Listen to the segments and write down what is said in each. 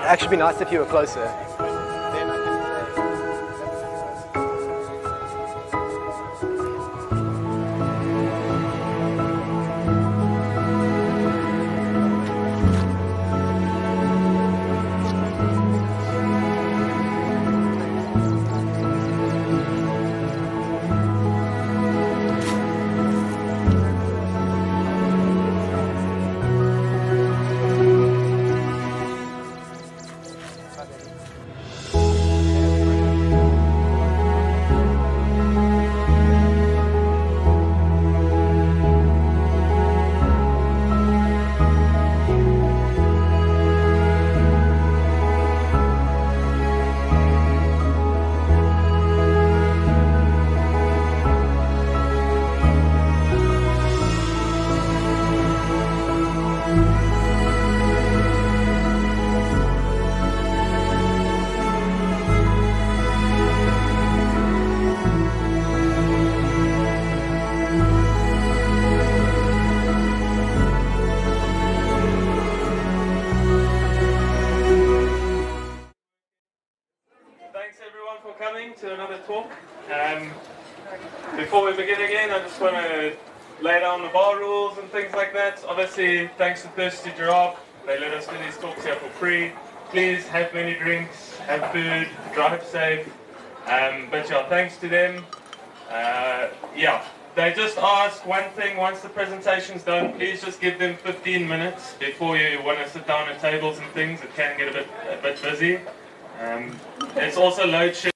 It'd actually be nice if you were closer. To another talk. Before we begin again, I just want to lay down the bar rules and things like that. Obviously, thanks to Thirsty Giraffe, they let us do these talks here for free. Please have many drinks, have food, drive safe. But yeah, thanks to them. They just ask one thing, once the presentation's done, please just give them 15 minutes before you want to sit down at tables and things. It can get a bit busy. It's also load shedding.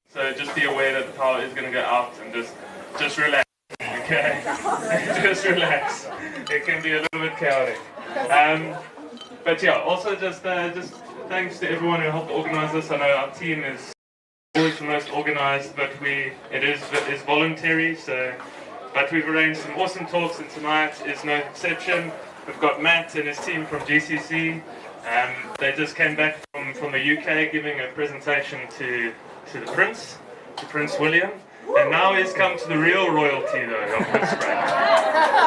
So just be aware that the power is going to go out and just relax, okay? Just relax. It can be a little bit chaotic. But yeah, also just thanks to everyone who helped organize this. I know our team is always the most organized, but it is voluntary. But we've arranged some awesome talks, and tonight is no exception. We've got Matt and his team from GCC. They just came back from the UK giving a presentation to Prince William. And now he's come to the real royalty, though, of this rank.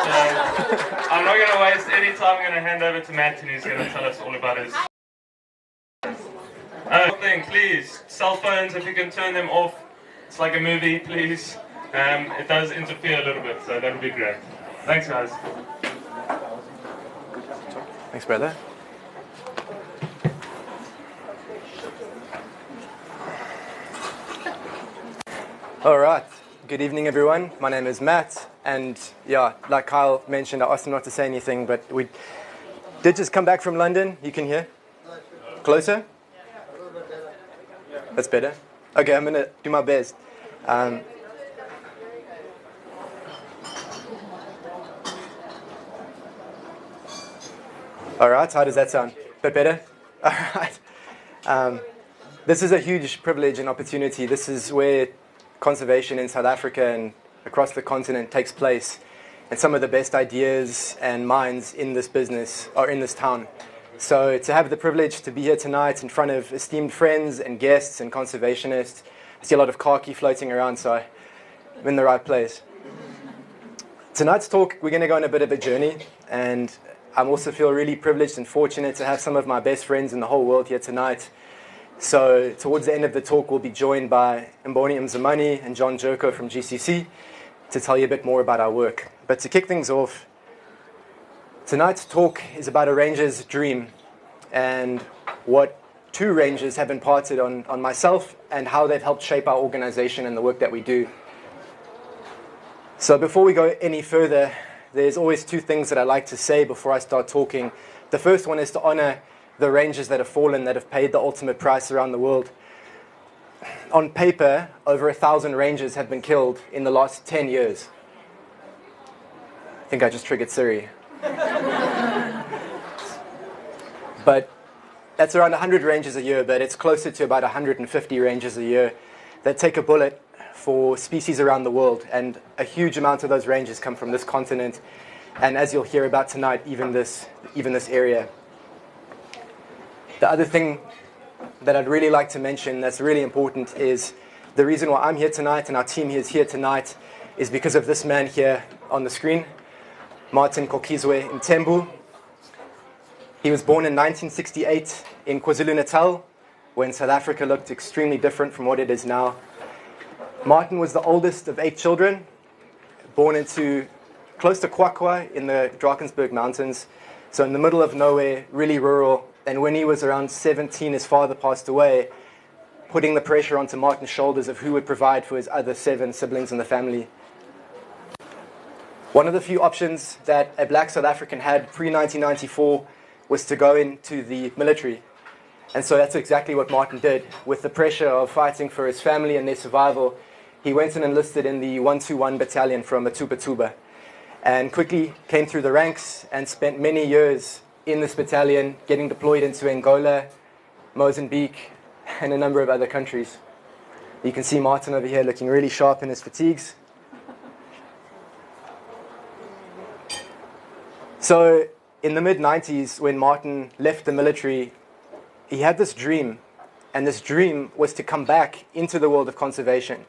So I'm not going to waste any time. I'm going to hand over to Matt, and he's going to tell us all about his... thing, please. Cell phones, if you can turn them off. It's like a movie, please. It does interfere a little bit, so that would be great. Thanks, guys. Thanks, brother. All right. Good evening, everyone. My name is Matt, and yeah, like Kyle mentioned, I asked him not to say anything, but we did just come back from London. You can hear? Closer? That's better. Okay, I'm gonna do my best. All right, how does that sound? A bit better? All right. This is a huge privilege and opportunity. This is where conservation in South Africa and across the continent takes place. And some of the best ideas and minds in this business are in this town. So to have the privilege to be here tonight in front of esteemed friends and guests and conservationists, I see a lot of khaki floating around, so I'm in the right place. Tonight's talk, we're going to go on a bit of a journey, and I also feel really privileged and fortunate to have some of my best friends in the whole world here tonight. So towards the end of the talk, we'll be joined by Mthembu and John Jerko from GCC to tell you a bit more about our work. But to kick things off, tonight's talk is about a ranger's dream and what two rangers have imparted on myself and how they've helped shape our organization and the work that we do. So before we go any further, there's always two things that I like to say before I start talking. The first one is to honor the rangers that have fallen, that have paid the ultimate price around the world. On paper, over 1,000 rangers have been killed in the last 10 years. I think I just triggered Siri. But that's around 100 rangers a year, but it's closer to about 150 rangers a year that take a bullet for species around the world. And a huge amount of those rangers come from this continent. And as you'll hear about tonight, even this area. The other thing that I'd really like to mention that's really important is the reason why I'm here tonight and our team is here tonight is because of this man here on the screen, Martin Mthembu. He was born in 1968 in KwaZulu-Natal when South Africa looked extremely different from what it is now. Martin was the oldest of 8 children, born into close to Kwakwa in the Drakensberg Mountains, so in the middle of nowhere, really rural. And when he was around 17, his father passed away, putting the pressure onto Martin's shoulders of who would provide for his other 7 siblings in the family. One of the few options that a black South African had pre-1994 was to go into the military. And so that's exactly what Martin did. With the pressure of fighting for his family and their survival, he went and enlisted in the 121 battalion from Mthembu, and quickly came through the ranks and spent many years in this battalion, getting deployed into Angola, Mozambique, and a number of other countries. You can see Martin over here looking really sharp in his fatigues. So in the mid-90s, when Martin left the military, he had this dream, and this dream was to come back into the world of conservation,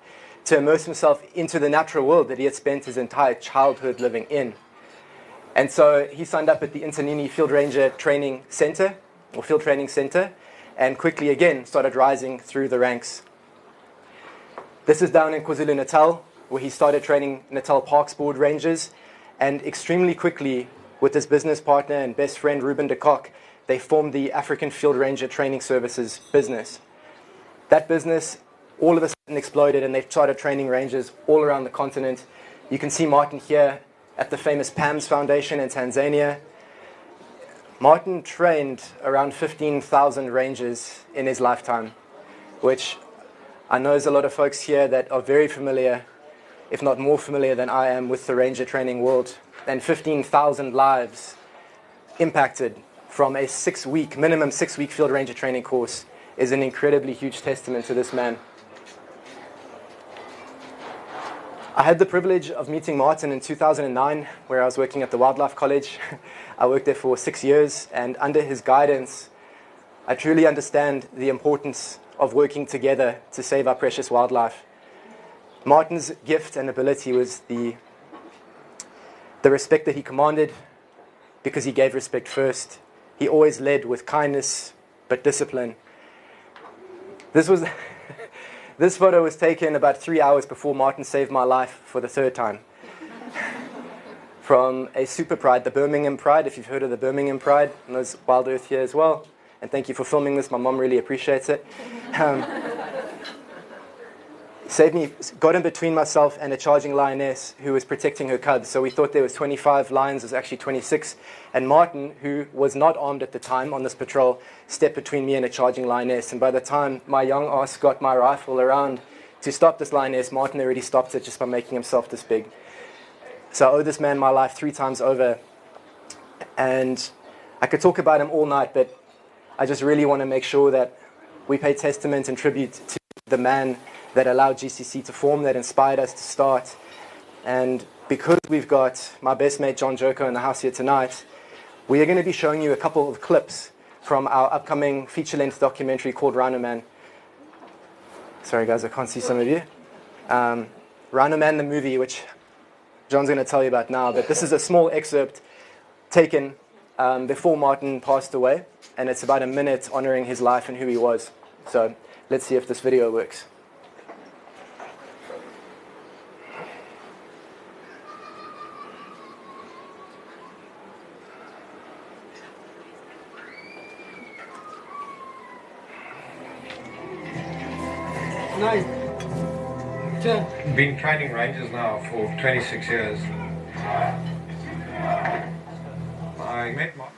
to immerse himself into the natural world that he had spent his entire childhood living in. And so he signed up at the Intanini Field Ranger Training Center, or Field Training Center, and quickly again started rising through the ranks. This is down in KwaZulu-Natal, where he started training Natal Parks Board Rangers, and extremely quickly, with his business partner and best friend Ruben de Kock, they formed the African Field Ranger Training Services business. That business all of a sudden exploded, and they've started training rangers all around the continent. You can see Martin here at the famous PAMS Foundation in Tanzania. Martin trained around 15,000 rangers in his lifetime, which I know there's a lot of folks here that are very familiar, if not more familiar than I am, with the ranger training world. And 15,000 lives impacted from a minimum 6-week field ranger training course is an incredibly huge testament to this man. I had the privilege of meeting Martin in 2009, where I was working at the Wildlife College. I worked there for 6 years, and under his guidance, I truly understand the importance of working together to save our precious wildlife. Martin's gift and ability was the respect that he commanded, because he gave respect first. He always led with kindness, but discipline. This photo was taken about 3 hours before Martin saved my life for the third time. From a super pride, the Birmingham Pride, if you've heard of the Birmingham Pride, and there's Wild Earth here as well. And thank you for filming this, my mom really appreciates it. Saved me, got in between myself and a charging lioness who was protecting her cubs. So we thought there was 25 lions, it was actually 26. And Martin, who was not armed at the time on this patrol, stepped between me and a charging lioness. And by the time my young ass got my rifle around to stop this lioness, Martin already stopped it just by making himself this big. So I owe this man my life 3 times over. And I could talk about him all night, but I just really want to make sure that we pay testament and tribute to the man that allowed GCC to form, that inspired us to start. And because we've got my best mate John Joko in the house here tonight, we are going to be showing you a couple of clips from our upcoming feature-length documentary called Rhino Man. Sorry guys, I can't see some of you. Rhino Man, the movie, which John's going to tell you about now, but this is a small excerpt taken before Martin passed away, and it's about a minute honoring his life and who he was. So let's see if this video works. Been training rangers now for 26 years. I met Mark.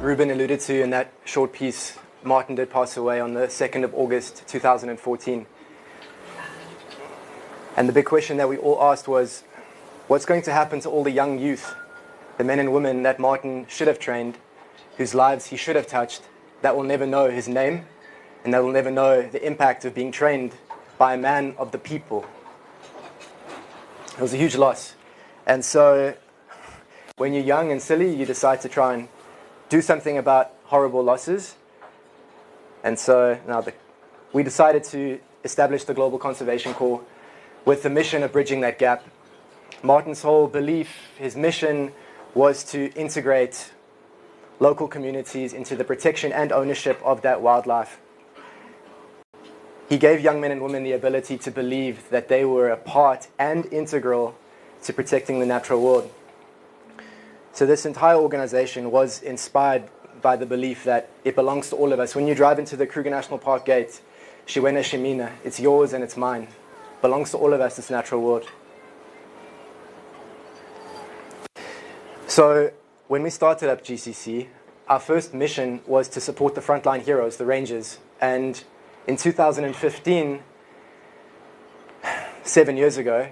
Ruben alluded to in that short piece, Martin did pass away on the 2nd of August 2014. And the big question that we all asked was, what's going to happen to all the young youth, the men and women that Martin should have trained, whose lives he should have touched, that will never know his name, and that will never know the impact of being trained by a man of the people? It was a huge loss. And so when you're young and silly, you decide to try and do something about horrible losses. And so now we decided to establish the Global Conservation Corps with the mission of bridging that gap. Martin's whole belief, his mission, was to integrate local communities into the protection and ownership of that wildlife. He gave young men and women the ability to believe that they were a part and integral to protecting the natural world. So this entire organization was inspired by the belief that it belongs to all of us. When you drive into the Kruger National Park gate, Shiwena Shimina, it's yours and it's mine. It belongs to all of us, this natural world. So when we started up GCC, our first mission was to support the frontline heroes, the rangers. And in 2015, 7 years ago,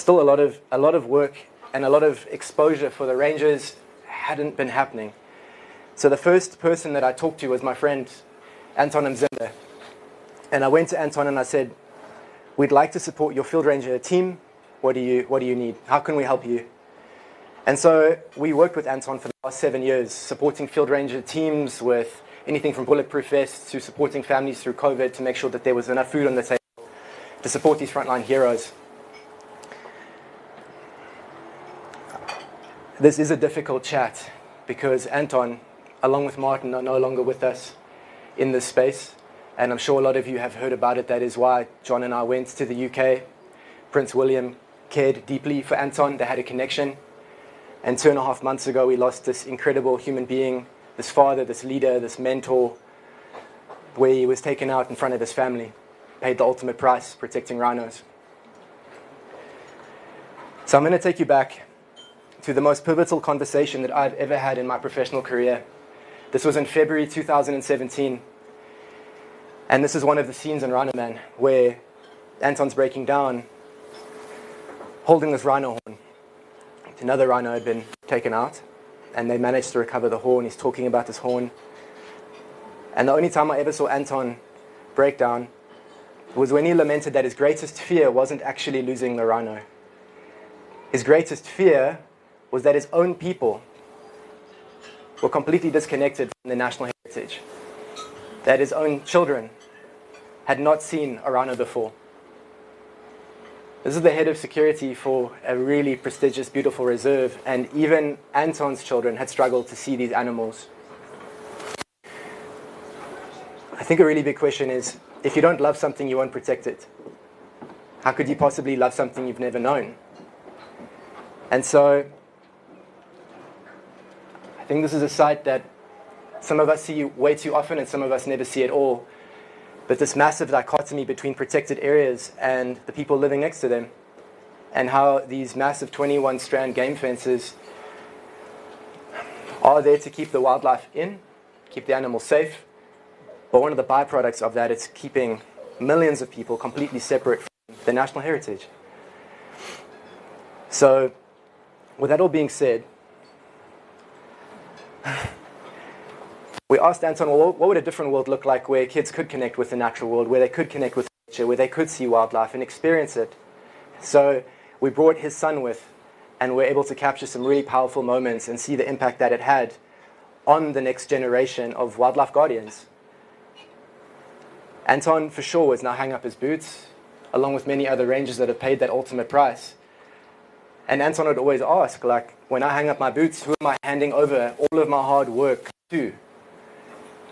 still a lot of work and a lot of exposure for the Rangers hadn't been happening. So the first person that I talked to was my friend Anton Mzimba. And I went to Anton and I said, we'd like to support your Field Ranger team. What do you need? How can we help you? And so we worked with Anton for the last 7 years, supporting Field Ranger teams with anything from bulletproof vests to supporting families through COVID to make sure that there was enough food on the table to support these frontline heroes. This is a difficult chat because Anton, along with Martin, are no longer with us in this space. And I'm sure a lot of you have heard about it. That is why John and I went to the UK. Prince William cared deeply for Anton. They had a connection. And 2.5 months ago, we lost this incredible human being, this father, this leader, this mentor, where he was taken out in front of his family, paid the ultimate price, protecting rhinos. So I'm going to take you back to the most pivotal conversation that I've ever had in my professional career. This was in February 2017. And this is one of the scenes in Rhino Man where Anton's breaking down, holding this rhino horn. Another rhino had been taken out, and they managed to recover the horn. He's talking about this horn. And the only time I ever saw Anton break down was when he lamented that his greatest fear wasn't actually losing the rhino. His greatest fear was that his own people were completely disconnected from the national heritage. That his own children had not seen a rhino before. This is the head of security for a really prestigious, beautiful reserve, and even Anton's children had struggled to see these animals. I think a really big question is, if you don't love something, you won't protect it. How could you possibly love something you've never known? And so, I think this is a sight that some of us see way too often and some of us never see at all. But this massive dichotomy between protected areas and the people living next to them, and how these massive 21-strand game fences are there to keep the wildlife in, keep the animals safe. But one of the byproducts of that is keeping millions of people completely separate from the national heritage. So, with that all being said, we asked Anton, well, what would a different world look like where kids could connect with the natural world, where they could connect with nature, where they could see wildlife and experience it? So we brought his son with, and we're able to capture some really powerful moments and see the impact that it had on the next generation of wildlife guardians. Anton, for sure, has now hung up his boots, along with many other rangers that have paid that ultimate price. And Anton would always ask, like, when I hang up my boots, who am I handing over all of my hard work to?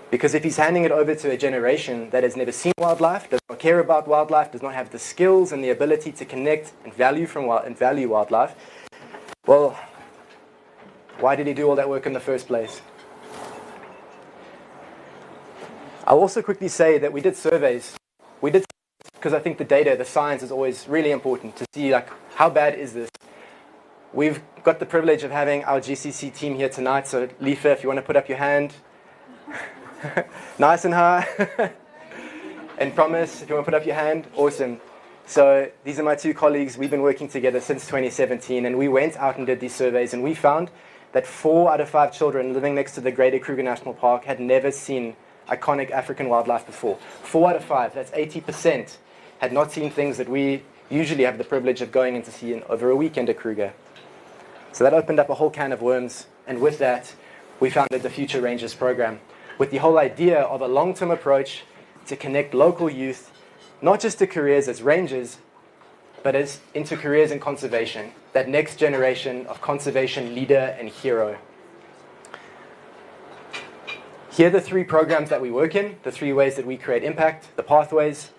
Because if he's handing it over to a generation that has never seen wildlife, does not care about wildlife, does not have the skills and the ability to connect and value wildlife, well, why did he do all that work in the first place? I'll also quickly say that we did surveys. We did, because I think the data, the science is always really important to see, like, how bad is this? We've got the privilege of having our GCC team here tonight, so Lifa, if you want to put up your hand. Nice and high. And Promise, if you want to put up your hand. Awesome. So these are my two colleagues. We've been working together since 2017, and we went out and did these surveys, and we found that 4 out of 5 children living next to the greater Kruger National Park had never seen iconic African wildlife before. 4 out of 5, that's 80%, had not seen things that we usually have the privilege of going in to see in over a weekend at Kruger. So that opened up a whole can of worms, and with that, we founded the Future Rangers program, with the whole idea of a long-term approach to connect local youth, not just to careers as rangers, but as into careers in conservation, that next generation of conservation leader and hero. Here are the 3 programs that we work in, the 3 ways that we create impact, the pathways.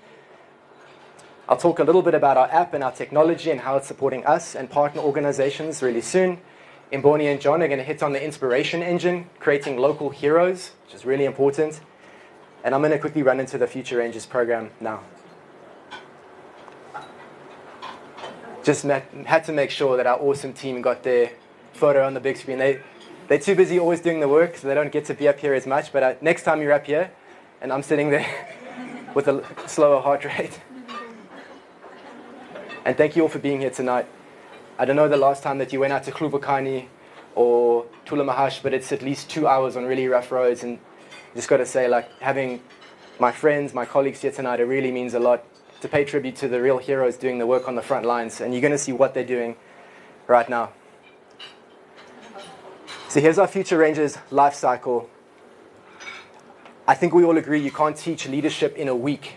I'll talk a little bit about our app and our technology and how it's supporting us and partner organizations really soon. Mboni and John are going to hit on the inspiration engine, creating local heroes, which is really important. And I'm going to quickly run into the Future Rangers program now. Just had to make sure that our awesome team got their photo on the big screen. They're too busy always doing the work, so they don't get to be up here as much. But next time you're up here, and I'm sitting there with a slower heart rate. And thank you all for being here tonight. I don't know the last time that you went out to Klubokani or Tulamahash, but it's at least 2 hours on really rough roads. And just got to say, like, having my friends, my colleagues here tonight, it really means a lot to pay tribute to the real heroes doing the work on the front lines. And you're going to see what they're doing right now. So here's our Future Rangers life cycle. I think we all agree you can't teach leadership in a week.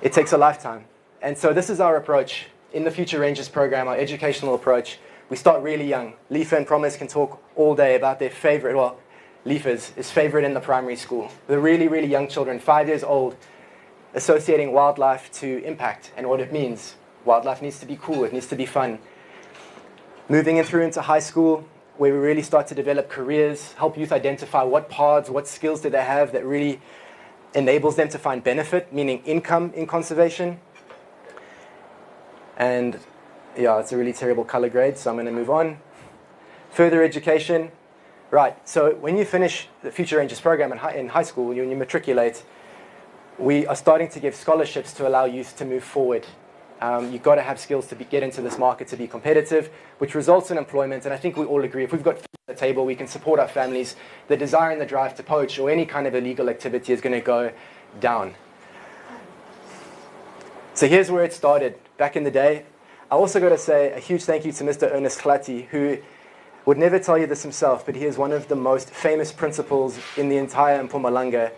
It takes a lifetime. And so this is our approach in the Future Rangers program, our educational approach. We start really young. Lifa and Promise can talk all day about their favorite, well, Lifa's is favorite in the primary school. The really, really young children, 5 years old, associating wildlife to impact and what it means. Wildlife needs to be cool, it needs to be fun. Moving in through into high school, where we really start to develop careers, help youth identify what paths, what skills do they have that really enables them to find benefit, meaning income in conservation. And yeah, it's a really terrible color grade, so I'm going to move on. Further education. Right, so when you finish the Future Rangers program in high school, when you matriculate, we are starting to give scholarships to allow youth to move forward. You've got to have skills to get into this market to be competitive, which results in employment. And I think we all agree, if we've got food on the table, we can support our families. The desire and the drive to poach or any kind of illegal activity is going to go down. So here's where it started back in the day. I also got to say a huge thank you to Mr. Ernest Klati, who would never tell you this himself, but he is one of the most famous principals in the entire Mpumalanga.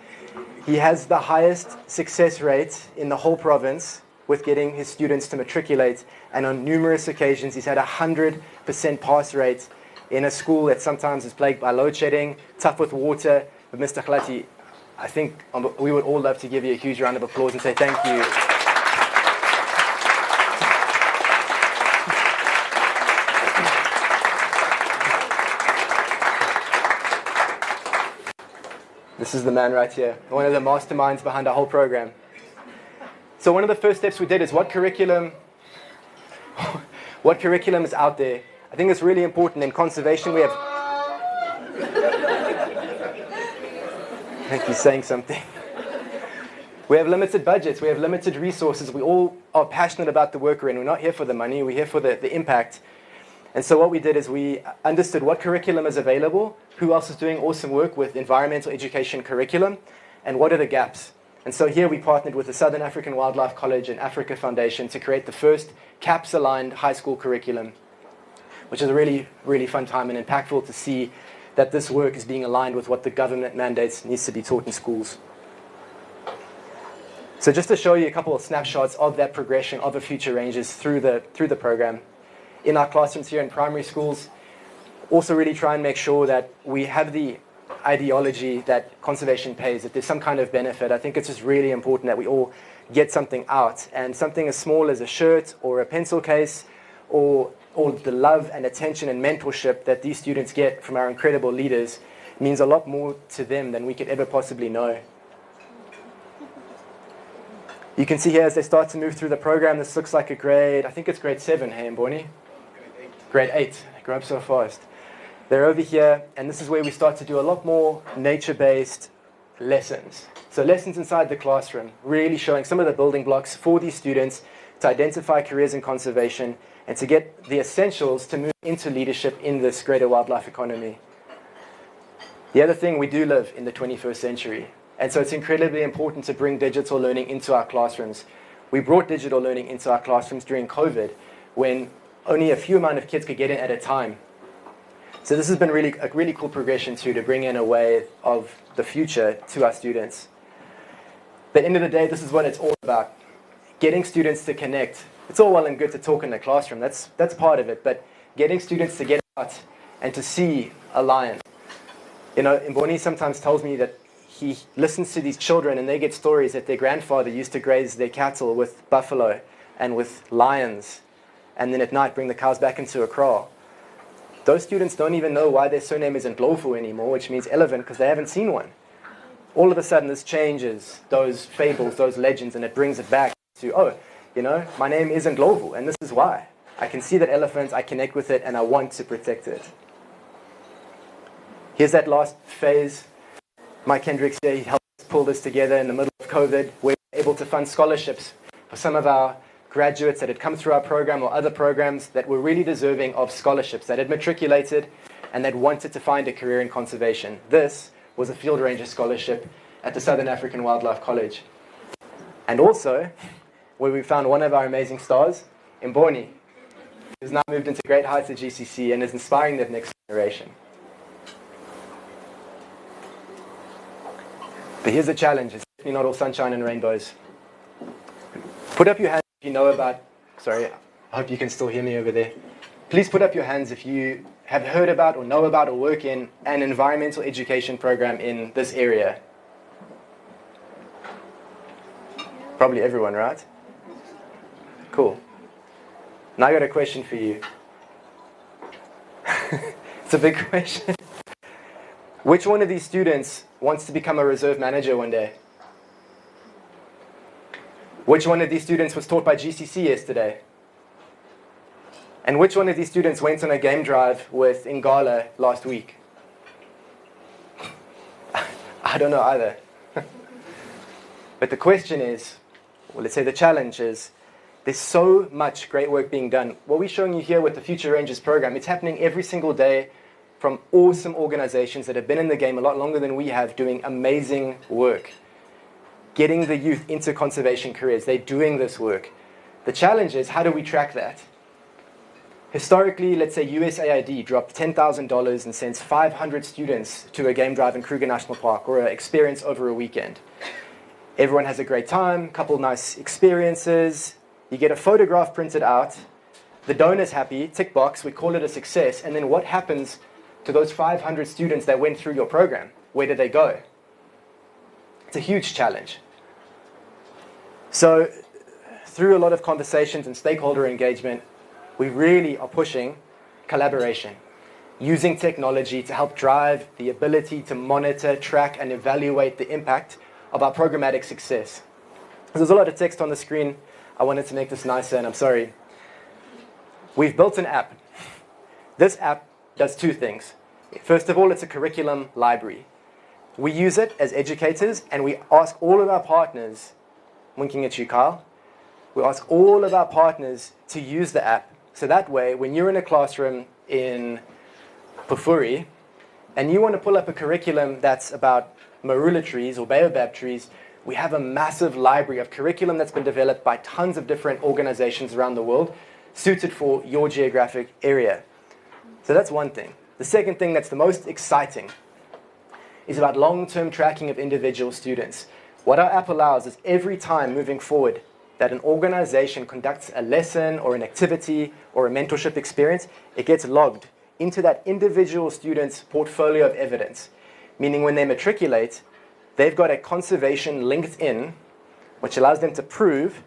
He has the highest success rate in the whole province with getting his students to matriculate, and on numerous occasions he's had 100% pass rate in a school that sometimes is plagued by load shedding, tough with water. But Mr. Klati, I think we would all love to give you a huge round of applause and say thank you. This is the man right here, one of the masterminds behind our whole program. So one of the first steps we did is what curriculum is out there. I think it's really important. In conservation, we have... I think he's saying something. We have limited budgets. We have limited resources. We all are passionate about the work we're in. We're not here for the money. We're here for the impact. And so what we did is we understood what curriculum is available, who else is doing awesome work with environmental education curriculum, and what are the gaps. And so here we partnered with the Southern African Wildlife College and Africa Foundation to create the first CAPS-aligned high school curriculum, which is a really, really fun time and impactful to see that this work is being aligned with what the government mandates needs to be taught in schools. So just to show you a couple of snapshots of that progression of the Future Rangers through the program. In our classrooms here in primary schools, also really try and make sure that we have the ideology that conservation pays, that there's some kind of benefit. I think it's just really important that we all get something out, and something as small as a shirt or a pencil case or the love and attention and mentorship that these students get from our incredible leaders means a lot more to them than we could ever possibly know. You can see here as they start to move through the program, this looks like a grade, I think it's grade 7, hey Mboni? Grade 8, they grow up so fast. They're over here, and this is where we start to do a lot more nature-based lessons. So lessons inside the classroom, really showing some of the building blocks for these students to identify careers in conservation and to get the essentials to move into leadership in this greater wildlife economy. The other thing, we do live in the 21st century, and so it's incredibly important to bring digital learning into our classrooms. We brought digital learning into our classrooms during COVID, when only a few amount of kids could get in at a time. So this has been a really cool progression too, to bring in a way of the future to our students. But at the end of the day, this is what it's all about. Getting students to connect. It's all well and good to talk in the classroom, that's part of it, but getting students to get out and to see a lion. You know, Mboni sometimes tells me that he listens to these children and they get stories that their grandfather used to graze their cattle with buffalo and with lions, and then at night bring the cows back into a kraal. Those students don't even know why their surname isn't Ndlovu anymore, which means elephant, because they haven't seen one. All of a sudden this changes those fables, those legends, and it brings it back to, oh, you know, my name isn't Ndlovu, and this is why. I can see that elephant, I connect with it, and I want to protect it. Here's that last phase. Mike Hendricks here, he helped us pull this together in the middle of COVID. We're able to fund scholarships for some of our graduates that had come through our program or other programs that were really deserving of scholarships, that had matriculated and that wanted to find a career in conservation. This was a field ranger scholarship at the Southern African Wildlife College. And also, where we found one of our amazing stars, Mboni, who's now moved into great heights at GCC and is inspiring the next generation. But here's the challenge. It's definitely not all sunshine and rainbows. Put up your hands if you know about... Sorry, I hope you can still hear me over there. Please put up your hands if you have heard about or know about or work in an environmental education program in this area. Probably everyone, right? Cool. Now I got a question for you. It's a big question. Which one of these students wants to become a reserve manager one day? Which one of these students was taught by GCC yesterday? And which one of these students went on a game drive with Ingala last week? I don't know either. But the question is, well, let's say the challenge is, there's so much great work being done. What we're showing you here with the Future Rangers program, it's happening every single day from awesome organizations that have been in the game a lot longer than we have, doing amazing work. Getting the youth into conservation careers. They're doing this work. The challenge is, how do we track that? Historically, let's say USAID dropped $10,000 and sends 500 students to a game drive in Kruger National Park or an experience over a weekend. Everyone has a great time, a couple nice experiences. You get a photograph printed out. The donor's happy, tick box, we call it a success. And then what happens to those 500 students that went through your program? Where do they go? It's a huge challenge. So through a lot of conversations and stakeholder engagement, we really are pushing collaboration, using technology to help drive the ability to monitor, track, and evaluate the impact of our programmatic success. There's a lot of text on the screen. I wanted to make this nicer, and I'm sorry. We've built an app. This app does two things. First of all, it's a curriculum library. We use it as educators, and we ask all of our partners, winking at you, Kyle, we ask all of our partners to use the app. So that way, when you're in a classroom in Pufuri, and you want to pull up a curriculum that's about marula trees or baobab trees, we have a massive library of curriculum that's been developed by tons of different organizations around the world, suited for your geographic area. So that's one thing. The second thing that's the most exciting is about long-term tracking of individual students. What our app allows is every time moving forward that an organization conducts a lesson or an activity or a mentorship experience, it gets logged into that individual student's portfolio of evidence. Meaning when they matriculate, they've got a conservation linked in, which allows them to prove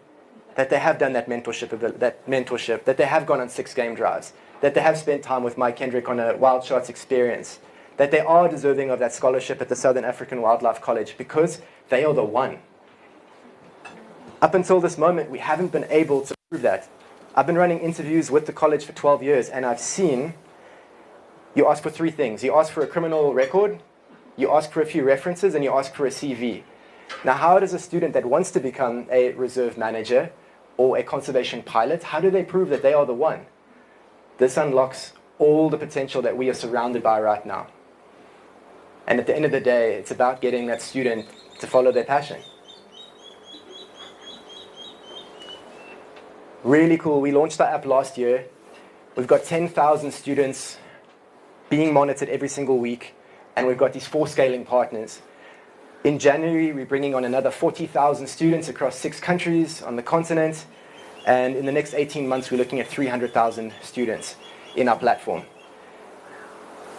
that they have done that mentorship, that they have gone on 6 game drives, that they have spent time with Mike Kendrick on a wild shots experience, that they are deserving of that scholarship at the Southern African Wildlife College because they are the one. Up until this moment, we haven't been able to prove that. I've been running interviews with the college for 12 years, and I've seen you ask for 3 things. You ask for a criminal record, you ask for a few references, and you ask for a CV. Now, how does a student that wants to become a reserve manager or a conservation pilot, how do they prove that they are the one? This unlocks all the potential that we are surrounded by right now. And at the end of the day, it's about getting that student to follow their passion. Really cool. We launched our app last year. We've got 10,000 students being monitored every single week, and we've got these 4 scaling partners. In January, we're bringing on another 40,000 students across 6 countries on the continent, and in the next 18 months, we're looking at 300,000 students in our platform,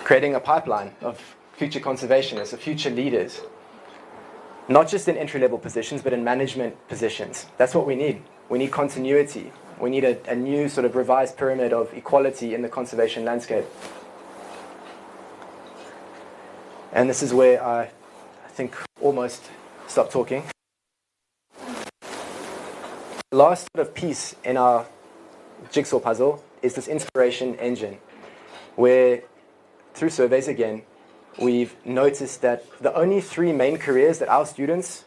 creating a pipeline of future conservationists, of future leaders, not just in entry-level positions, but in management positions. That's what we need. We need continuity. We need a new sort of revised pyramid of equality in the conservation landscape. And this is where I think almost stop talking. The last sort of piece in our jigsaw puzzle is this inspiration engine, where through surveys again, we've noticed that the only 3 main careers that our students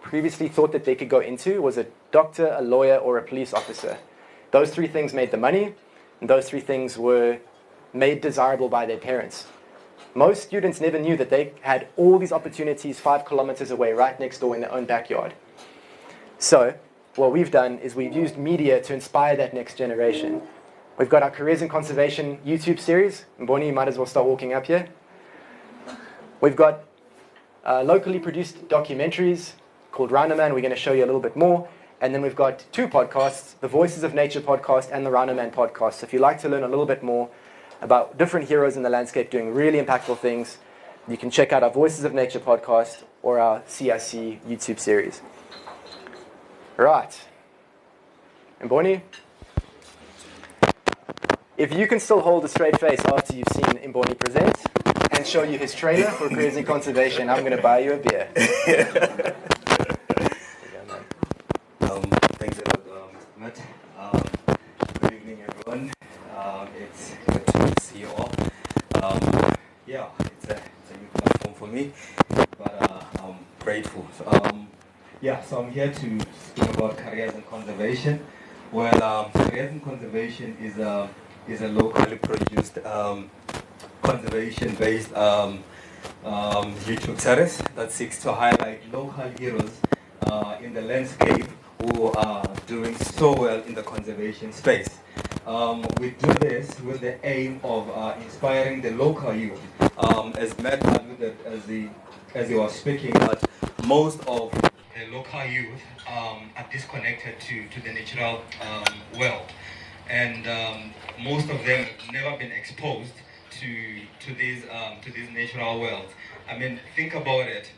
previously thought that they could go into was a doctor, a lawyer, or a police officer. Those three things made the money, and those three things were made desirable by their parents. Most students never knew that they had all these opportunities 5 kilometers away, right next door in their own backyard. So, what we've done is we've used media to inspire that next generation. We've got our Careers in Conservation YouTube series. Mboni, you might as well start walking up here. We've got locally produced documentaries called Rhino Man. We're going to show you a little bit more. And then we've got 2 podcasts, the Voices of Nature podcast and the Rhino Man podcast. So if you'd like to learn a little bit more about different heroes in the landscape doing really impactful things, you can check out our Voices of Nature podcast or our CIC YouTube series. Right. Mboni, if you can still hold a straight face after you've seen Mboni present and show you his trailer for Careers in Conservation, I'm going to buy you a beer. Thanks a lot, Mr. Matt. Good evening, everyone. It's good to see you all. Yeah, it's a new platform for me, but I'm grateful. So I'm here to speak about careers in conservation. Well, careers in conservation is a locally produced conservation-based YouTube series that seeks to highlight local heroes in the landscape who are doing so well in the conservation space. We do this with the aim of inspiring the local youth. As Matt alluded as he was speaking, that most of the local youth are disconnected to the natural world, and most of them have never been exposed to these natural worlds. I mean, think about it.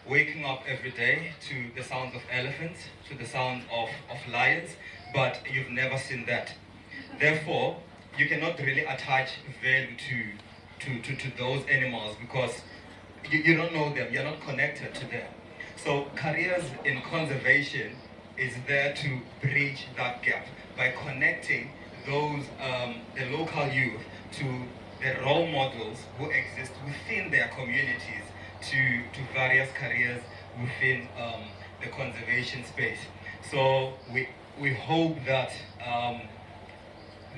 Waking up every day to the sounds of elephants, to the sound of lions, but you've never seen that. Therefore, you cannot really attach value to those animals because you don't know them, you're not connected to them. So careers in conservation is there to bridge that gap by connecting those, the local youth to the role models who exist within their communities to various careers within the conservation space. So we hope that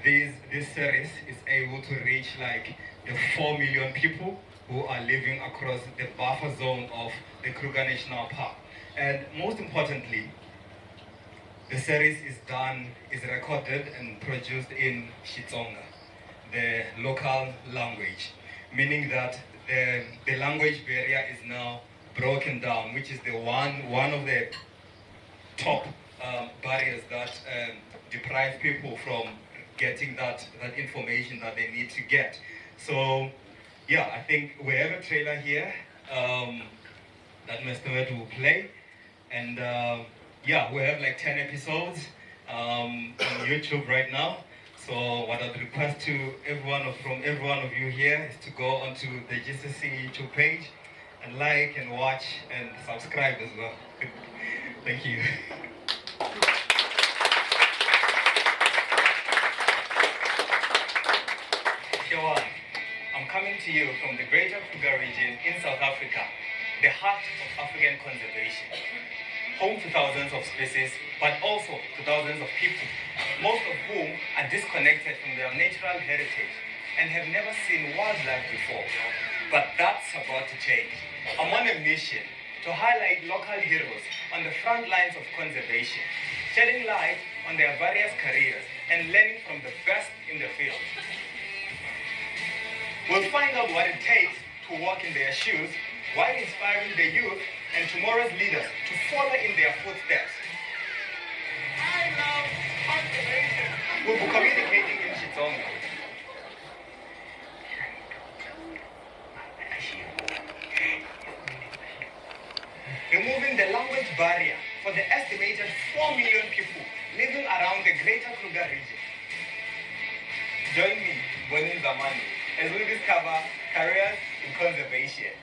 this series is able to reach like the 4 million people who are living across the buffer zone of the Kruger National Park. And most importantly, the series is recorded and produced in Xitsonga, the local language, meaning that the language barrier is now broken down, which is the one of the top barriers that deprive people from getting that information that they need to get. So yeah, I think we have a trailer here that Mr. Matt will play, and yeah, we have like 10 episodes on YouTube right now. So what I'd request to from every one of you here is to go onto the GCC YouTube page and like and watch and subscribe as well. Thank you. Sure. I'm coming to you from the Greater Kruger region in South Africa, the heart of African conservation. Home to thousands of species, but also to thousands of people, most of whom are disconnected from their natural heritage and have never seen wildlife before. But that's about to change. I'm on a mission to highlight local heroes on the front lines of conservation, shedding light on their various careers and learning from the best in the field. We'll find out what it takes to walk in their shoes while inspiring the youth and tomorrow's leaders to follow in their footsteps. I love conservation. We'll be communicating in Xitsonga. Removing the language barrier for the estimated 4 million people living around the Greater Kruger region. Join me, Bonin Zamani, as we discover careers in conservation.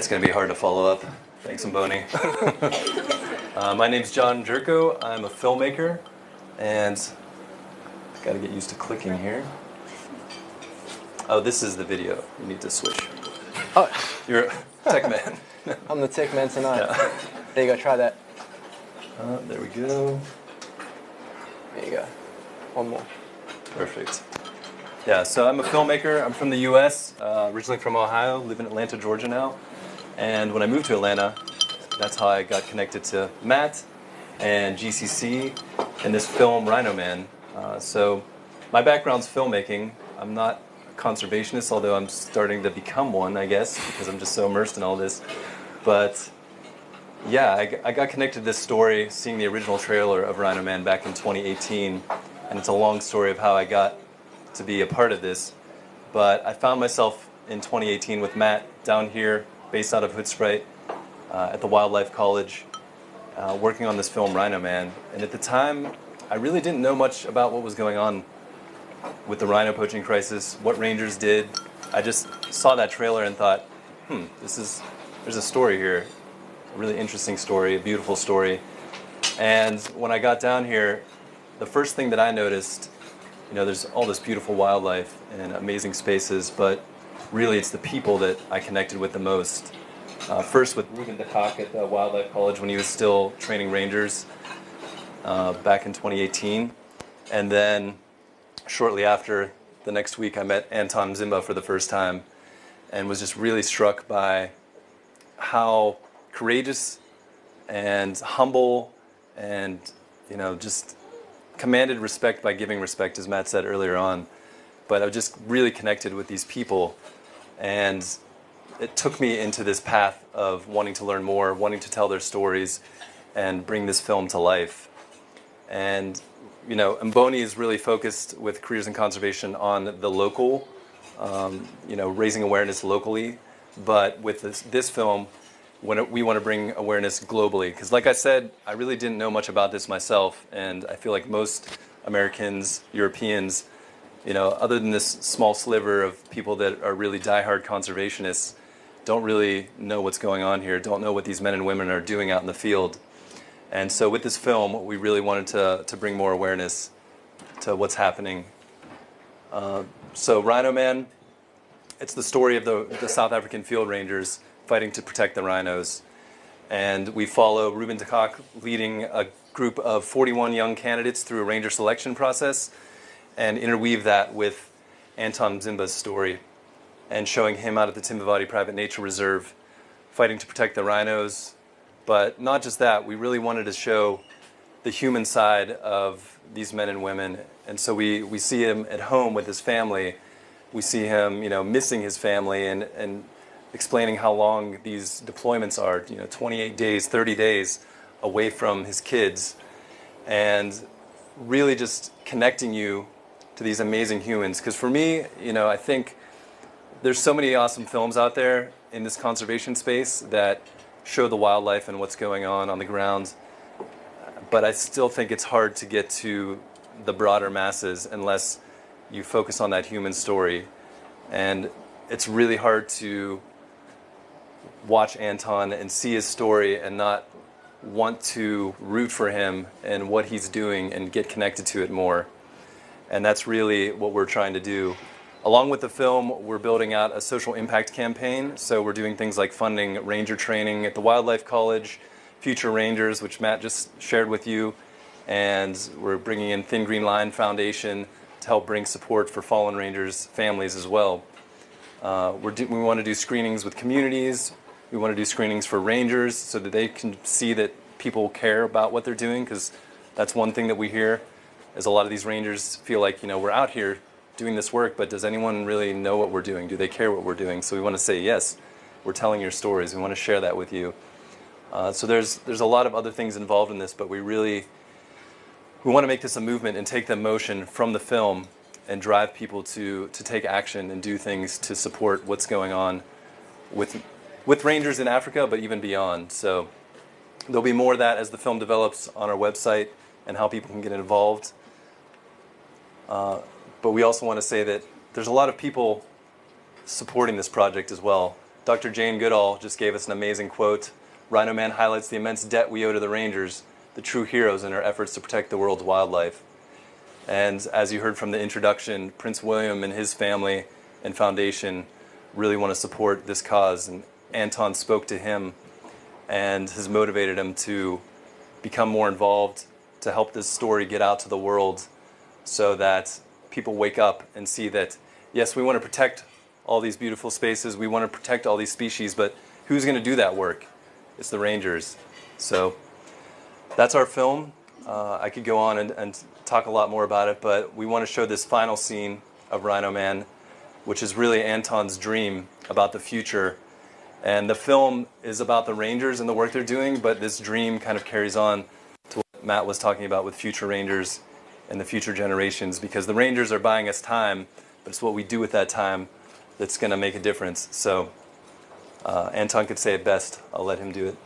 That's going to be hard to follow up. Thanks, Mboni. My name's John Jerko. I'm a filmmaker, and got to get used to clicking here. Oh, this is the video. You need to switch. Oh, You're a tech man. I'm the tech man tonight. Yeah. There you go, try that. There we go. There you go. One more. Perfect. Yeah, so I'm a filmmaker. I'm from the U.S., originally from Ohio, live in Atlanta, Georgia now. And when I moved to Atlanta, that's how I got connected to Matt and GCC and this film, Rhino Man. So my background's filmmaking. I'm not a conservationist, although I'm starting to become one, I guess, because I'm just so immersed in all this. But yeah, I got connected to this story seeing the original trailer of Rhino Man back in 2018. And it's a long story of how I got to be a part of this. But I found myself in 2018 with Matt down here, based out of Hoedspruit, at the Wildlife College, working on this film Rhino Man. And at the time, I really didn't know much about what was going on with the rhino poaching crisis, what rangers did. I just saw that trailer and thought, there's a story here, a really interesting story, a beautiful story. And when I got down here, the first thing that I noticed, there's all this beautiful wildlife and amazing spaces, but really it's the people that I connected with the most. First with Ruben de Kock at the Wildlife College when he was still training rangers back in 2018. And then shortly after, the next week, I met Anton Mzimba for the first time and was just really struck by how courageous and humble and, just commanded respect by giving respect, as Matt said earlier on. But I was just really connected with these people, and it took me into this path of wanting to learn more, wanting to tell their stories, and bring this film to life. And, Mboni is really focused with Careers in Conservation on the local, raising awareness locally. But with this film, we want to bring awareness globally. Because like I said, I really didn't know much about this myself, and I feel like most Americans, Europeans, other than this small sliver of people that are really diehard conservationists, don't really know what's going on here, don't know what these men and women are doing out in the field. And so with this film, we really wanted to bring more awareness to what's happening. So Rhino Man, it's the story of the South African field rangers fighting to protect the rhinos. And we follow Ruben de Kock leading a group of 41 young candidates through a ranger selection process and interweave that with Anton Mzimba's story and showing him out at the Mthembu Private Nature Reserve fighting to protect the rhinos. But not just that, we really wanted to show the human side of these men and women. And so we see him at home with his family. We see him, missing his family and explaining how long these deployments are, 28 days, 30 days away from his kids, and really just connecting you to these amazing humans. Because for me, I think there's so many awesome films out there in this conservation space that show the wildlife and what's going on the ground, but I still think it's hard to get to the broader masses unless you focus on that human story. And it's really hard to watch Anton and see his story and not want to root for him and what he's doing and get connected to it more. And that's really what we're trying to do. Along with the film, we're building out a social impact campaign. So we're doing things like funding ranger training at the Wildlife College, Future Rangers, which Matt just shared with you, and we're bringing in Thin Green Line Foundation to help bring support for fallen rangers' families as well. We want to do screenings with communities. We want to do screenings for rangers so that they can see that people care about what they're doing, because that's one thing that we hear is a lot of these rangers feel like, we're out here doing this work, but does anyone really know what we're doing? Do they care what we're doing? So we want to say, yes, we're telling your stories. We want to share that with you. So there's a lot of other things involved in this, but we want to make this a movement and take the motion from the film and drive people to take action and do things to support what's going on with rangers in Africa, but even beyond. So there'll be more of that as the film develops on our website and how people can get involved. But we also want to say that there's a lot of people supporting this project as well. Dr. Jane Goodall just gave us an amazing quote. Rhino Man highlights the immense debt we owe to the rangers, the true heroes in our efforts to protect the world's wildlife. And as you heard from the introduction, Prince William and his family and foundation really want to support this cause. And Anton spoke to him and has motivated him to become more involved, to help this story get out to the world so that people wake up and see that, yes, we want to protect all these beautiful spaces, we want to protect all these species, but who's going to do that work? It's the rangers. So that's our film. I could go on and talk a lot more about it, but we want to show this final scene of Rhino Man, which is really Anton's dream about the future. And the film is about the rangers and the work they're doing, but this dream kind of carries on to what Matt was talking about with future rangers and the future generations, because the rangers are buying us time, but it's what we do with that time that's going to make a difference. So Anton could say it best. I'll let him do it.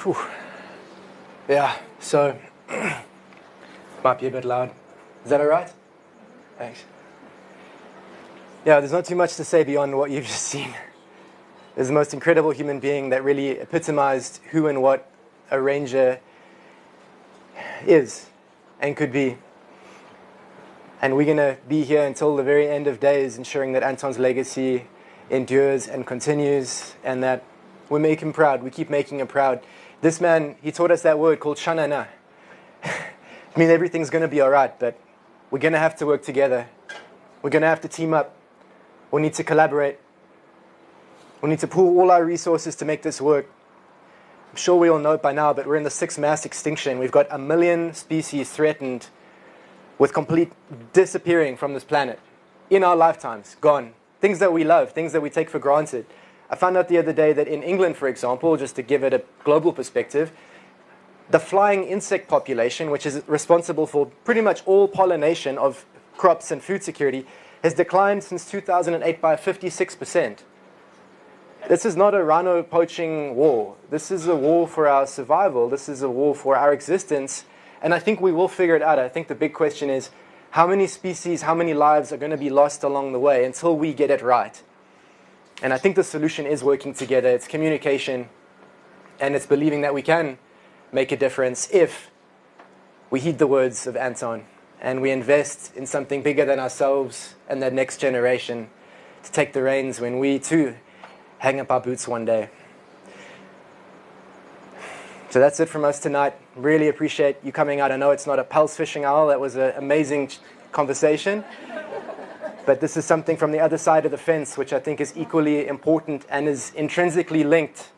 Whew. Yeah, so might be a bit loud. Is that all right? Thanks. Yeah, there's not too much to say beyond what you've just seen. There's the most incredible human being that really epitomized who and what a ranger is and could be. And we're going to be here until the very end of days, ensuring that Anton's legacy endures and continues, and that we make him proud. We keep making him proud. This man, he taught us that word called shanana. I mean, everything's going to be all right, but we're going to have to work together. We're going to have to team up. We need to collaborate. We need to pool all our resources to make this work. I'm sure we all know it by now, but we're in the 6th mass extinction. We've got 1 million species threatened with complete disappearing from this planet in our lifetimes, gone. Things that we love, things that we take for granted. I found out the other day that in England, for example, just to give it a global perspective, the flying insect population, which is responsible for pretty much all pollination of crops and food security, has declined since 2008 by 56%. This is not a rhino poaching war. This is a war for our survival. This is a war for our existence. And I think we will figure it out. I think the big question is, how many species, how many lives are going to be lost along the way until we get it right? And I think the solution is working together. It's communication, and it's believing that we can make a difference if we heed the words of Anton and we invest in something bigger than ourselves and that next generation to take the reins when we too hang up our boots one day. So that's it from us tonight. Really appreciate you coming out. I know it's not a pulse fishing hour. That was an amazing conversation. But this is something from the other side of the fence, which I think is equally important and is intrinsically linked.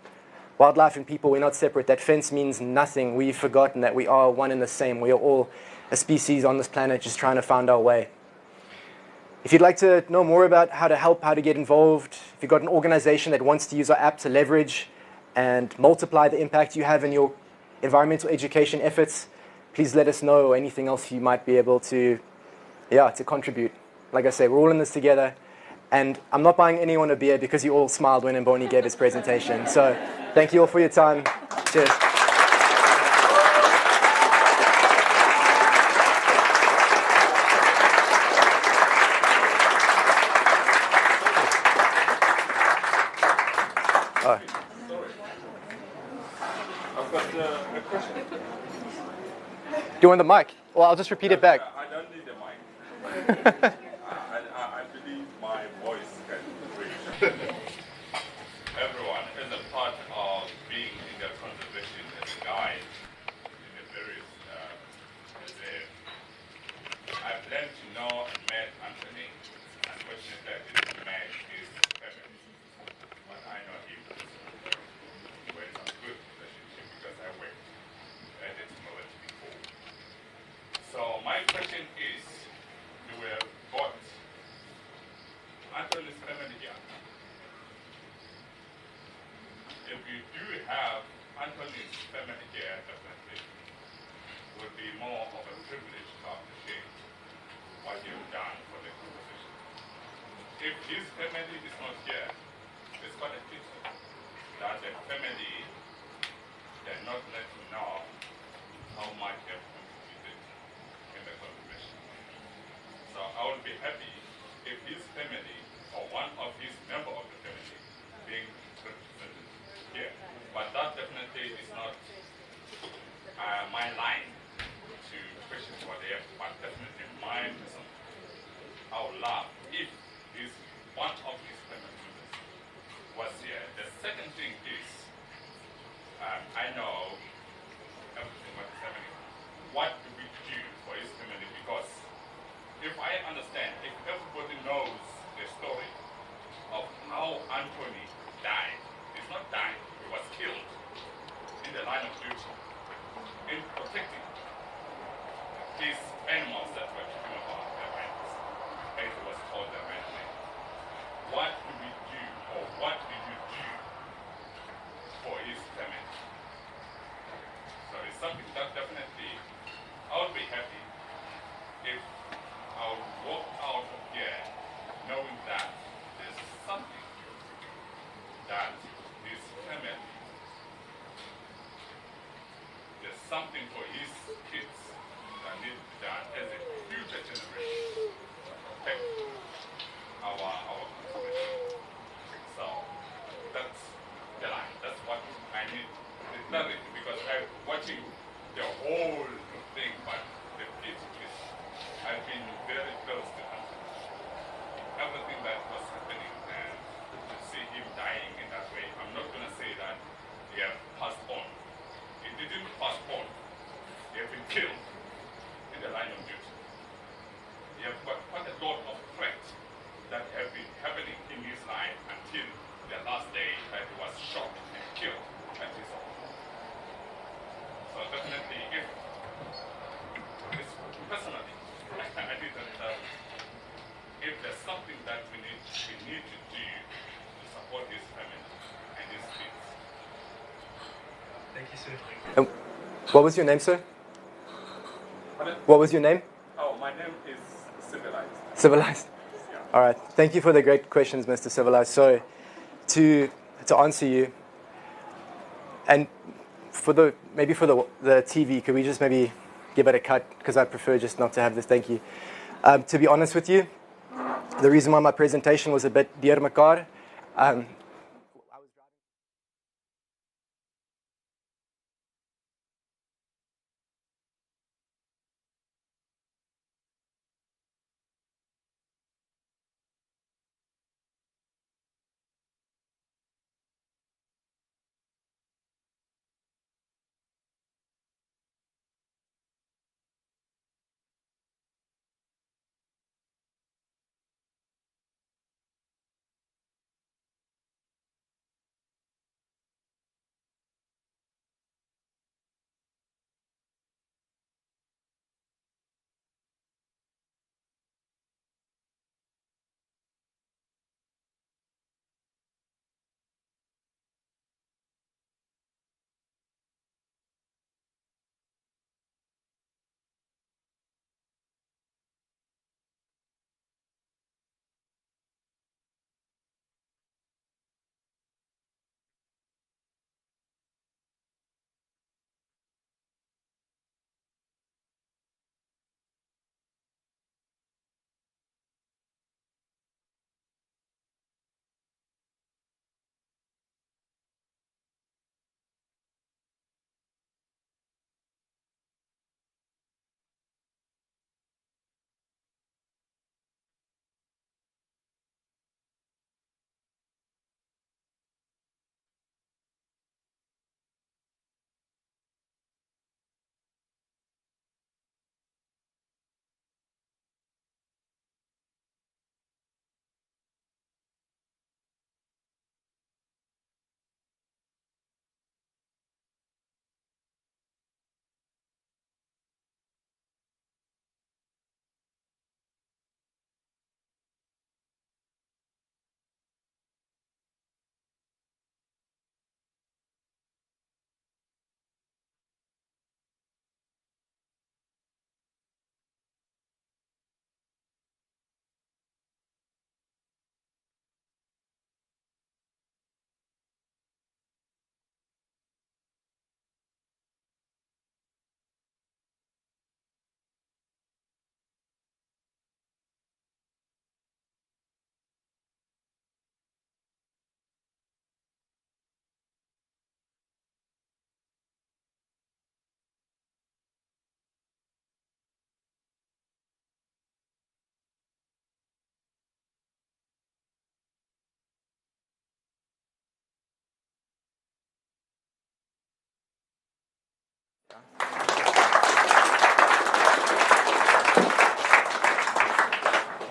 Wildlife and people, we're not separate. That fence means nothing. We've forgotten that we are one and the same. We are all a species on this planet just trying to find our way. If you'd like to know more about how to help, how to get involved, if you've got an organization that wants to use our app to leverage and multiply the impact you have in your environmental education efforts, please let us know, or anything else you might be able to contribute. Like I say, we're all in this together. And I'm not buying anyone a beer because you all smiled when Mboni gave his presentation. So thank you all for your time. Cheers. Oh. I've got a question. Do you want the mic? Well, I'll just repeat it back. I don't need a mic. I believe my voice can reach everyone as a part of being in the conservation as a guide in the various reserves. I've learned to know and met Anthony. Unfortunately, I didn't met his family, but I know him. We're in a good relationship because I worked at the technology before. So my question is, you were bought Anthony's family here. If you do have Anthony's family here, definitely would be more of a privilege to appreciate what you've done for the conversation. If his family is not here, it's quite a pity that the family did not let you know how much they have contributed in the conservation. So I would be happy if his family or one of his member of the family being represented here. But that definitely is not my line to question what they have, but definitely my reason. I would love if this one of his family members was here. The second thing is, I know everything what is happening. What do we do for his family? Because if I understand, if everybody knows the story of how Anthony died, he's not died, he was killed in the line of duty in protecting his animals that were talking about the rhinos, as it was called the Rhino Man. What do we do, or what did you do for his family? So it's something that definitely I would be happy if I would walk out of here knowing that there's something that his family, there's something for his kids that needs to be done as a future been very close to him. Everything that was happening and to see him dying in that way, I'm not going to say that he has passed on. He didn't pass on. He has been killed in the line of duty. He has got quite a lot of threats that have been happening in his life until the last day that he was shot and killed at his home. So definitely, if personally, I think that if there's something that we need to do to support his family and his kids. Thank you, sir. What was your name, sir? Pardon? What was your name? Oh, my name is Civilized. Civilized. Yeah. All right. Thank you for the great questions, Mr. Civilized. So, to answer you, and for the TV, could we just maybe give it a cut, because I prefer just not to have this. Thank you. To be honest with you, the reason why my presentation was a bit dear mekaar,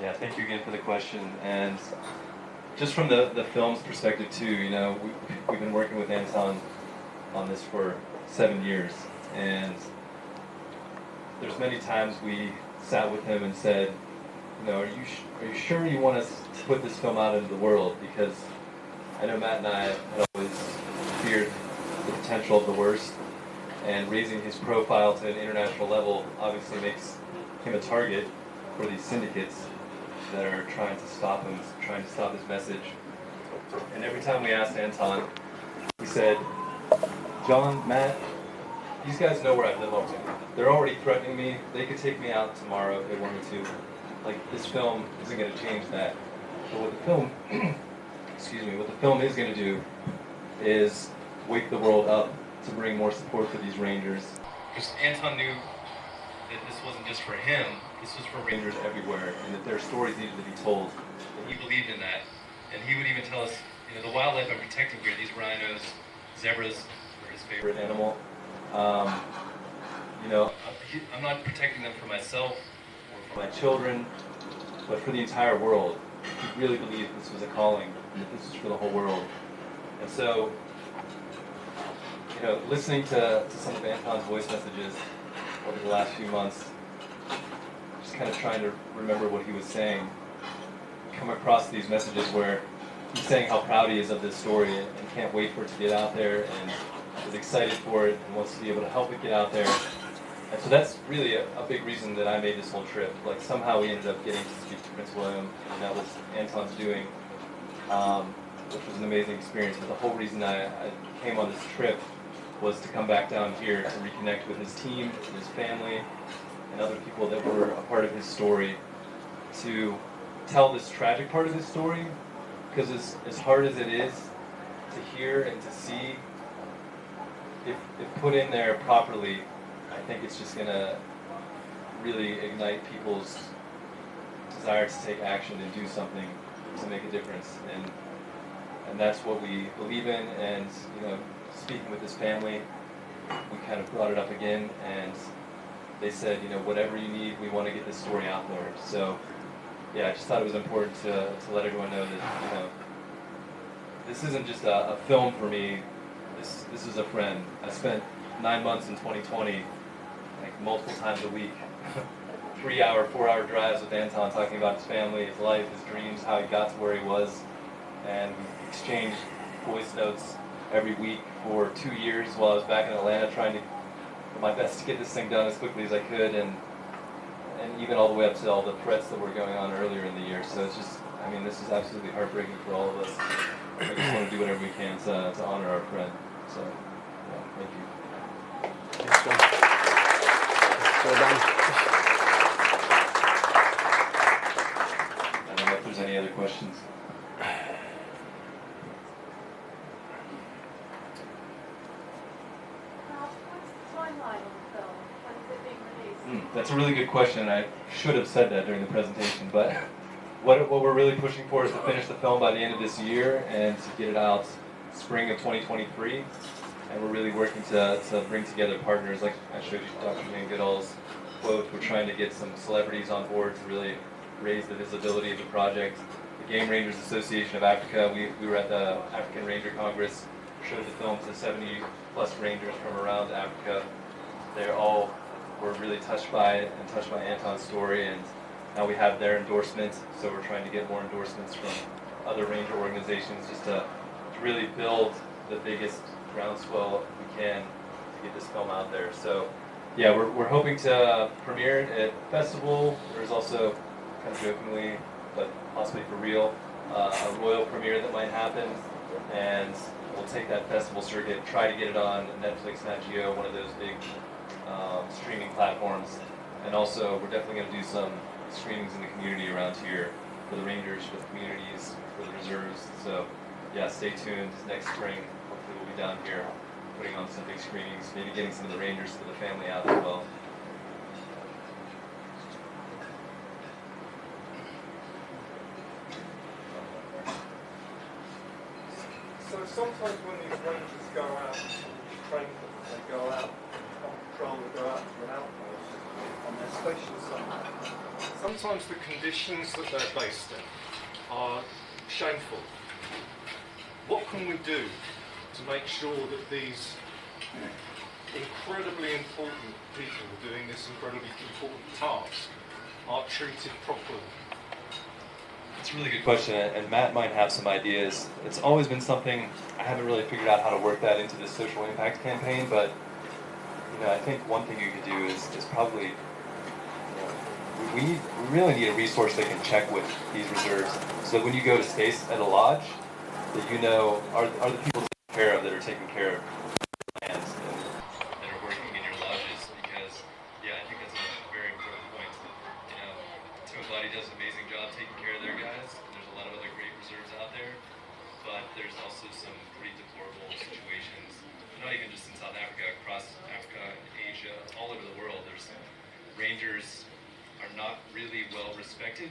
Yeah, thank you again for the question. And just from the film's perspective too, we've been working with Anton on this for 7 years, and there's many times we sat with him and said, are you sure you want us to put this film out into the world? Because I know Matt and I had always feared the potential of the worst, and raising his profile to an international level obviously makes him a target for these syndicates that are trying to stop him, trying to stop his message. And every time we asked Anton, he said, John, Matt, these guys know where I live already. They're already threatening me. They could take me out tomorrow if they wanted to. This film isn't going to change that. But what the film, what the film is going to do is wake the world up to bring more support for these Rangers. Because Anton knew that this wasn't just for him, this was for rangers everywhere, and that their stories needed to be told. And he believed in that. And he would even tell us, the wildlife I'm protecting here, these rhinos, zebras were his favorite animal. I'm not protecting them for myself or for my children, but for the entire world. He really believed this was a calling, and that this was for the whole world. And so, listening to some of Anton's voice messages over the last few months, just kind of trying to remember what he was saying, come across these messages where he's saying how proud he is of this story and can't wait for it to get out there and is excited for it and wants to be able to help it get out there. And so that's really a big reason that I made this whole trip. Like somehow we ended up getting to speak to Prince William, and that was Anton's doing, which was an amazing experience. But the whole reason I came on this trip was to come back down here to reconnect with his team, his family, and other people that were a part of his story, to tell this tragic part of his story, because as hard as it is to hear and to see, if put in there properly, I think it's just going to really ignite people's desire to take action and do something to make a difference. And that's what we believe in. And, speaking with his family, we kind of brought it up again, and they said, whatever you need, we want to get this story out there. So, yeah, I just thought it was important to let everyone know that, this isn't just a film for me. This is a friend. I spent 9 months in 2020, like multiple times a week, 3-hour, 4-hour drives with Anton, talking about his family, his life, his dreams, how he got to where he was, and we exchanged voice notes every week for 2 years while I was back in Atlanta, trying to do my best to get this thing done as quickly as I could, and even all the way up to all the threats that were going on earlier in the year. So it's just, this is absolutely heartbreaking for all of us. I just want to do whatever we can to honor our friend. So, yeah, thank you. Thanks, John. Well done. I don't know if there's any other questions. That's a really good question. I should have said that during the presentation, but what we're really pushing for is to finish the film by the end of this year and to get it out spring of 2023. And we're really working to bring together partners, like I showed you Dr. Jane Goodall's quote. We're trying to get some celebrities on board to really raise the visibility of the project. The Game Rangers Association of Africa, we were at the African Ranger Congress, showed the film to 70 plus rangers from around Africa. They're all were really touched by it and touched by Anton's story, and now we have their endorsement, so we're trying to get more endorsements from other ranger organizations just to really build the biggest groundswell we can to get this film out there. So yeah, we're hoping to premiere it at festival. There's also, kind of jokingly, but possibly for real, a royal premiere that might happen, and we'll take that festival circuit, try to get it on Netflix, Nat Geo, one of those big streaming platforms, and also we're definitely going to do some screenings in the community around here for the rangers, for the communities, for the reserves. So yeah, stay tuned. Next spring, hopefully we'll be down here putting on some big screenings, maybe getting some of the rangers to the family out as well. So sometimes when these rangers go out to train them, they go out on patrol, they go out to an outpost and they're stationed somewhere. Sometimes the conditions that they're based in are shameful. What can we do to make sure that these incredibly important people doing this incredibly important task are treated properly? It's a really good question, and Matt might have some ideas. It's always been something I haven't really figured out how to work that into this social impact campaign, but I think one thing you could do is probably, we really need a resource that can check with these reserves, so that when you go to stay at a lodge, that are the people taken care of that are taking care of lands and that are working in your lodges, because I think that's a very important point. Mthembu does an amazing job taking care of their guys, and there's a lot of other great reserves out there, but there's also some pretty deplorable situations, not even just in South Africa, across Africa, Asia, all over the world. There's rangers are not really well respected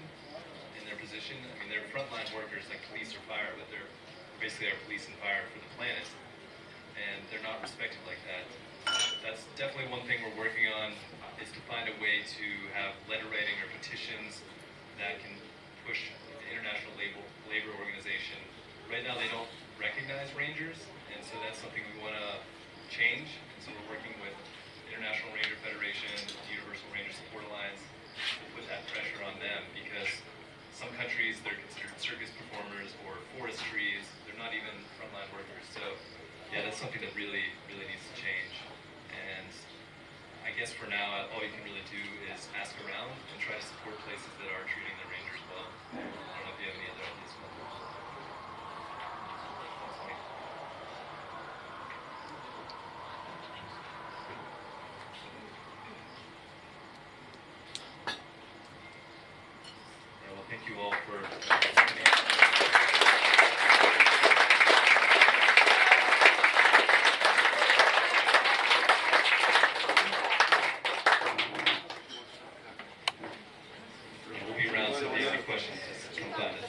in their position. I mean, they're frontline workers like police or fire, but they're basically our police and fire for the planet, and they're not respected like that. That's definitely one thing we're working on, is to find a way to have letter writing or petitions that can push the International Labor Organization. Right now they don't recognize rangers, and so that's something we want to change. And so we're working with International Ranger Federation, Universal Ranger Support Alliance, to put that pressure on them, because some countries they're considered circus performers or forestries. They're not even frontline workers. So yeah, that's something that really needs to change. And I guess for now, all you can really do is ask around and try to support places that are treating their rangers well. I don't know if you have any other ideas. Well, thank you all for we'll be around, so if you have any questions, just come find us.